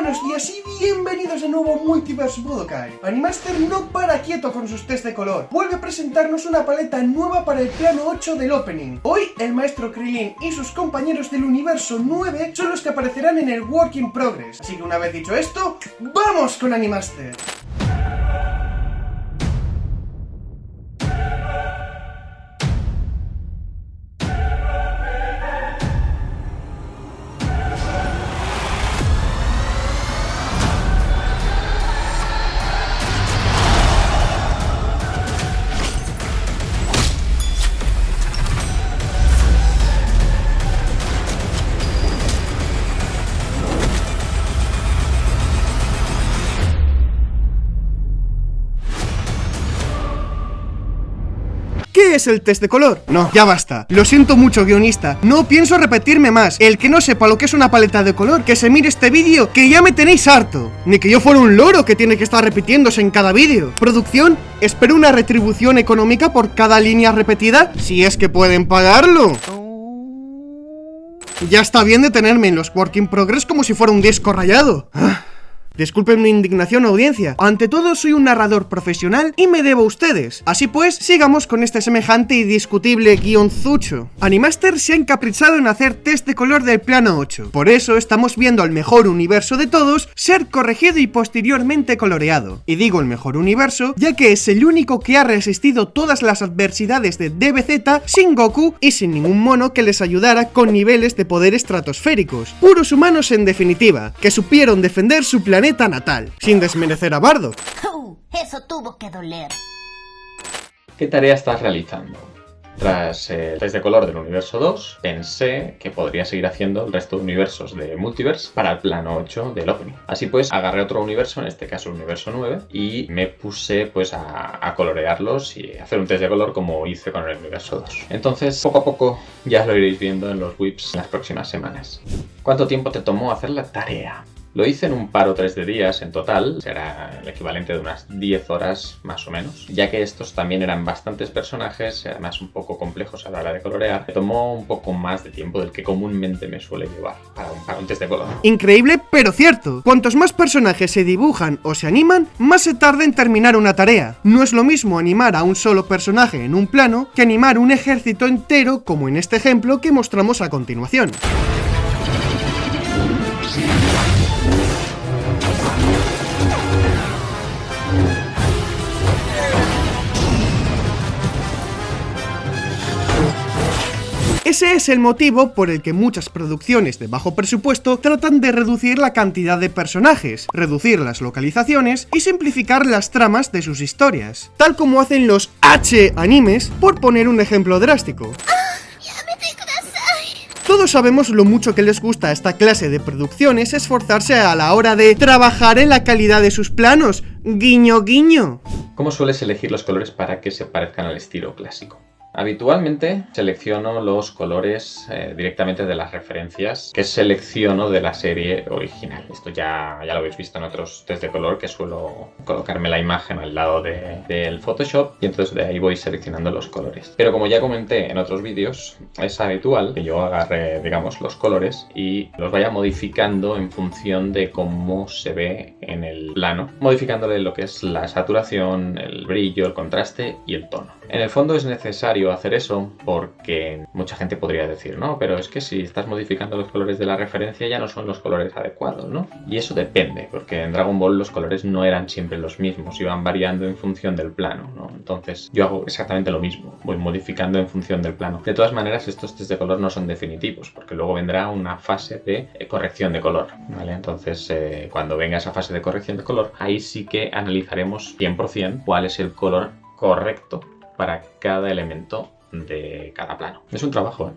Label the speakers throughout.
Speaker 1: buenos días y bienvenidos de nuevo a Multiverse Budokai. Animaster no para quieto con sus test de color. Vuelve a presentarnos una paleta nueva para el plano 8 del opening. Hoy, el maestro Krillin y sus compañeros del universo 9 son los que aparecerán en el Work in Progress. Así que una vez dicho esto, ¡vamos con Animaster! ¿Qué es el test de color? No, ya basta. Lo siento mucho, guionista. No pienso repetirme más. El que no sepa lo que es una paleta de color, que se mire este vídeo, que ya me tenéis harto. Ni que yo fuera un loro que tiene que estar repitiéndose en cada vídeo. Producción, espero una retribución económica por cada línea repetida, si es que pueden pagarlo. Ya está bien de tenerme en los Work in Progress como si fuera un disco rayado. Disculpen mi indignación, audiencia. Ante todo, soy un narrador profesional y me debo a ustedes. Así pues, sigamos con este semejante y discutible guionzucho. Animaster se ha encaprichado en hacer test de color del plano 8. Por eso estamos viendo al mejor universo de todos ser corregido y posteriormente coloreado. Y digo el mejor universo, ya que es el único que ha resistido todas las adversidades de DBZ sin Goku y sin ningún mono que les ayudara con niveles de poder estratosféricos. Puros humanos en definitiva, que supieron defender su planeta natal, sin desmerecer a Bardock.
Speaker 2: Eso tuvo que doler.
Speaker 3: ¿Qué tarea estás realizando? Tras el test de color del universo 2, pensé que podría seguir haciendo el resto de universos de Multiverse para el plano 8 del opening. Así pues, agarré otro universo, en este caso el universo 9, y me puse pues a colorearlos y hacer un test de color como hice con el universo 2. Entonces, poco a poco ya lo iréis viendo en los whips en las próximas semanas. ¿Cuánto tiempo te tomó hacer la tarea? Lo hice en un par o tres de días en total, será el equivalente de unas 10 horas más o menos, ya que estos también eran bastantes personajes, además un poco complejos a la hora de colorear. Me tomó un poco más de tiempo del que comúnmente me suele llevar para un test de color.
Speaker 1: Increíble, pero cierto. Cuantos más personajes se dibujan o se animan, más se tarda en terminar una tarea. No es lo mismo animar a un solo personaje en un plano que animar un ejército entero, como en este ejemplo que mostramos a continuación. Ese es el motivo por el que muchas producciones de bajo presupuesto tratan de reducir la cantidad de personajes, reducir las localizaciones y simplificar las tramas de sus historias, tal como hacen los H-animes, por poner un ejemplo drástico. Todos sabemos lo mucho que les gusta a esta clase de producciones esforzarse a la hora de trabajar en la calidad de sus planos, guiño guiño.
Speaker 3: ¿Cómo sueles elegir los colores para que se parezcan al estilo clásico? Habitualmente selecciono los colores directamente de las referencias que selecciono de la serie original. Esto ya lo habéis visto en otros test de color, que suelo colocarme la imagen al lado del Photoshop y entonces de ahí voy seleccionando los colores. Pero como ya comenté en otros vídeos, es habitual que yo agarre, digamos, los colores y los vaya modificando en función de cómo se ve en el plano, modificándole lo que es la saturación, el brillo, el contraste y el tono. En el fondo es necesario hacer eso porque mucha gente podría decir, no, pero es que si estás modificando los colores de la referencia ya no son los colores adecuados, ¿no? Y eso depende, porque en Dragon Ball los colores no eran siempre los mismos, iban variando en función del plano, ¿no? Entonces yo hago exactamente lo mismo, voy modificando en función del plano. De todas maneras, estos test de color no son definitivos, porque luego vendrá una fase de corrección de color, ¿vale? Entonces cuando venga esa fase de corrección de color, ahí sí que analizaremos 100% cuál es el color correcto para cada elemento de cada plano. Es un trabajo,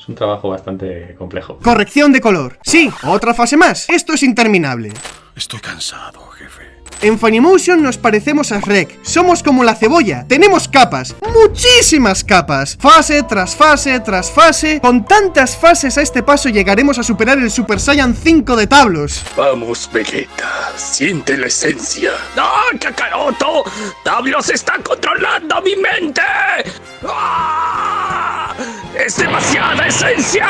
Speaker 3: Es un trabajo bastante complejo.
Speaker 1: Corrección de color. Sí, otra fase más. Esto es interminable.
Speaker 4: Estoy cansado, jefe.
Speaker 1: En Funimation nos parecemos a Shrek. Somos como la cebolla. Tenemos capas. Muchísimas capas. Fase tras fase tras fase. Con tantas fases a este paso llegaremos a superar el Super Saiyan 5 de Tablos.
Speaker 4: Vamos, Vegeta. Siente la esencia.
Speaker 5: ¡No, Kakaroto! ¡Tablos está controlando mi mente! ¡Ah! ¡Es demasiada esencia!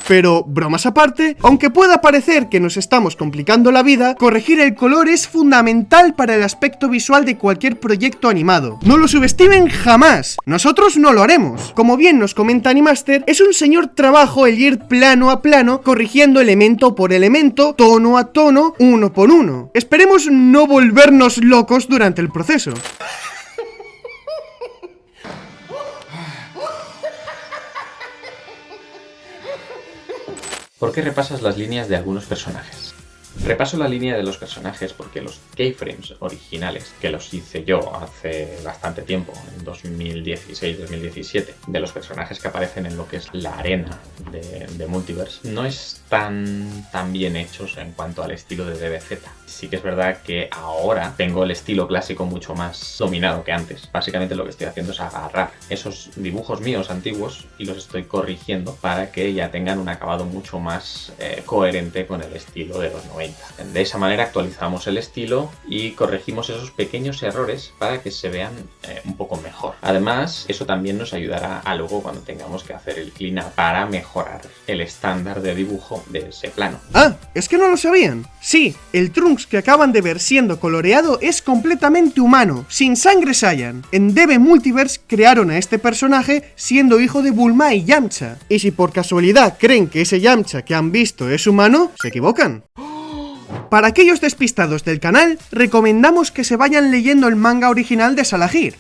Speaker 1: Pero, bromas aparte, aunque pueda parecer que nos estamos complicando la vida, corregir el color es fundamental para el aspecto visual de cualquier proyecto animado. No lo subestimen jamás. Nosotros no lo haremos. Como bien nos comenta Animaster, es un señor trabajo el ir plano a plano, corrigiendo elemento por elemento, tono a tono, uno por uno. Esperemos no volvernos locos durante el proceso.
Speaker 3: ¿Por qué repasas las líneas de algunos personajes? Repaso la línea de los personajes porque los keyframes originales, que los hice yo hace bastante tiempo, en 2016-2017, de los personajes que aparecen en lo que es la arena de Multiverse, no están tan bien hechos en cuanto al estilo de DBZ. Sí que es verdad que ahora tengo el estilo clásico mucho más dominado que antes. Básicamente lo que estoy haciendo es agarrar esos dibujos míos antiguos y los estoy corrigiendo para que ya tengan un acabado mucho más coherente con el estilo de los 90. De esa manera actualizamos el estilo y corregimos esos pequeños errores para que se vean un poco mejor. Además, eso también nos ayudará a luego cuando tengamos que hacer el cleanup para mejorar el estándar de dibujo de ese plano.
Speaker 1: Ah, ¿es que no lo sabían? Sí, el Trunks que acaban de ver siendo coloreado es completamente humano, sin sangre Saiyan. En DB Multiverse crearon a este personaje siendo hijo de Bulma y Yamcha. Y si por casualidad creen que ese Yamcha que han visto es humano, se equivocan. Para aquellos despistados del canal, recomendamos que se vayan leyendo el manga original de Salahir.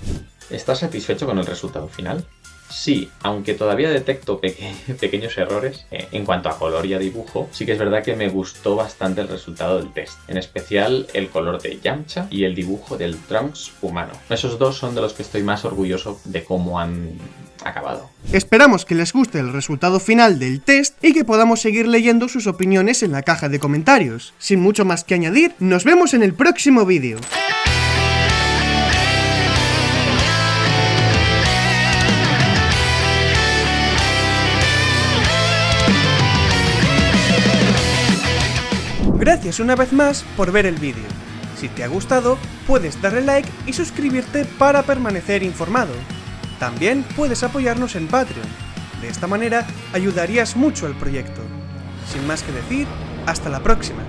Speaker 3: ¿Estás satisfecho con el resultado final? Sí, aunque todavía detecto pequeños errores en cuanto a color y a dibujo, sí que es verdad que me gustó bastante el resultado del test, en especial el color de Yamcha y el dibujo del Trunks humano. Esos dos son de los que estoy más orgulloso de cómo han acabado.
Speaker 1: Esperamos que les guste el resultado final del test y que podamos seguir leyendo sus opiniones en la caja de comentarios. Sin mucho más que añadir, nos vemos en el próximo vídeo. Gracias una vez más por ver el vídeo. Si te ha gustado, puedes darle like y suscribirte para permanecer informado. También puedes apoyarnos en Patreon. De esta manera ayudarías mucho al proyecto. Sin más que decir, hasta la próxima.